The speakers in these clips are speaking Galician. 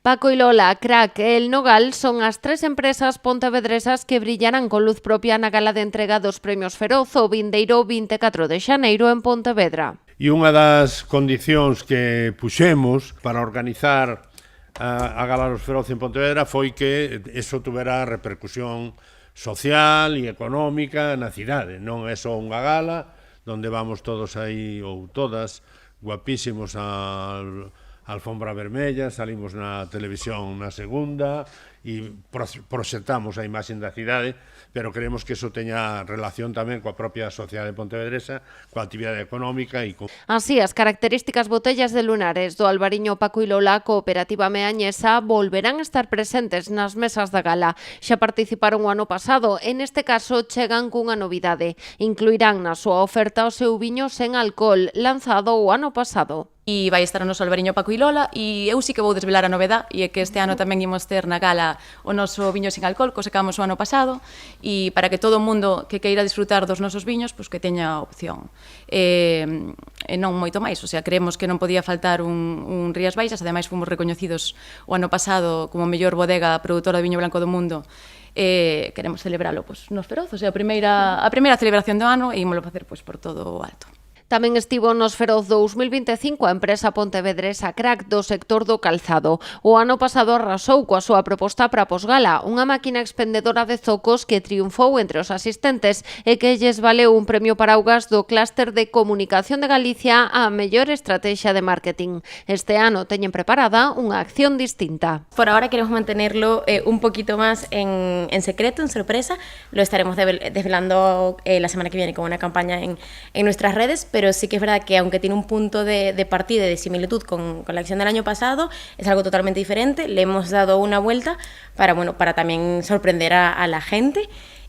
Paco y Lola, Crack e El Nogal son as tres empresas pontevedresas que brillarán con luz propia na gala de entrega dos Premios Feroz o vindeiro 24 de xaneiro en Pontevedra. E unha das condicións que puxemos para organizar a Gala dos Feroz en Pontevedra foi que eso tuvera repercusión social e económica na cidade. Non é só unha gala donde vamos todos aí, ou todas, guapísimos a alfombra vermella, salimos na televisión na segunda e proxectamos a imaxe da cidade, pero queremos que eso teña relación tamén coa propia sociedade pontevedresa, coa actividade económica e con... Así, as características botellas de lunares do Albariño Paco y Lola Cooperativa Meañesa volverán a estar presentes nas mesas da gala. Xa participaron o ano pasado, en este caso chegan cunha novidade. Incluirán na súa oferta o seu viño sen alcohol, lanzado o ano pasado. E vai estar o noso Albariño Paco y Lola e eu sí que vou desvelar a novedad e é que este ano tamén imos ter na gala o noso viño sin alcohol, que o sacamos o ano pasado e para que todo o mundo que queira disfrutar dos nosos viños, pois que teña opción. E non moito máis, o sea, creemos que non podía faltar un Rías Baixas, ademais fomos recoñecidos o ano pasado como mellor bodega produtora de viño blanco do mundo. Queremos celebralo pois, nos Feroz, o sea, a primeira celebración do ano e ímolo facer pois, por todo o alto. Tamén estivo nos Feroz 2025 a empresa pontevedresa Crack do sector do calzado. O ano pasado arrasou coa súa proposta para posgala, unha máquina expendedora de zocos que triunfou entre os asistentes e que lles valeu un premio Paraugas do Clúster de Comunicación de Galicia á mellor estrategia de marketing. Este ano teñen preparada unha acción distinta. Por ahora queremos mantenerlo un poquito más en secreto, en sorpresa. Lo estaremos desvelando la semana que viene con una campaña en nuestras redes, pero sí que es verdad que aunque tiene un punto de partida y de similitud con la acción del año pasado, es algo totalmente diferente. Le hemos dado una vuelta para también sorprender a la gente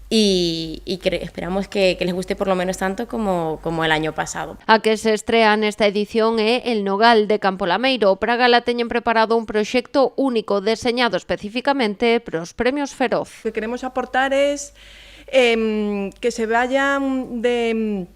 y esperamos que les guste por lo menos tanto como el año pasado. A que se estrea nesta edición é El Nogal de Campo Lameiro. Para a gala teñen preparado un proxecto único deseñado especificamente para os Premios Feroz. Lo que queremos aportar es que se vayan de...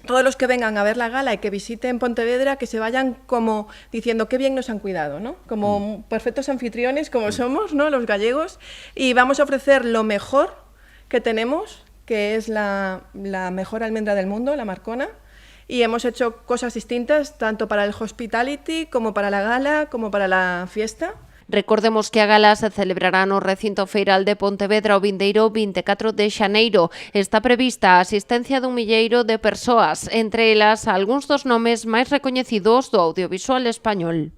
Todos los que vengan a ver la gala y que visiten Pontevedra, que se vayan como diciendo qué bien nos han cuidado, ¿no? Como perfectos anfitriones, como somos, ¿no? Los gallegos. Y vamos a ofrecer lo mejor que tenemos, que es la mejor almendra del mundo, la Marcona. Y hemos hecho cosas distintas, tanto para el hospitality, como para la gala, como para la fiesta. Recordemos que a gala se celebrará no recinto feiral de Pontevedra o vindeiro 24 de xaneiro. Está prevista a asistencia dun milleiro de persoas, entre elas algúns dos nomes máis recoñecidos do audiovisual español.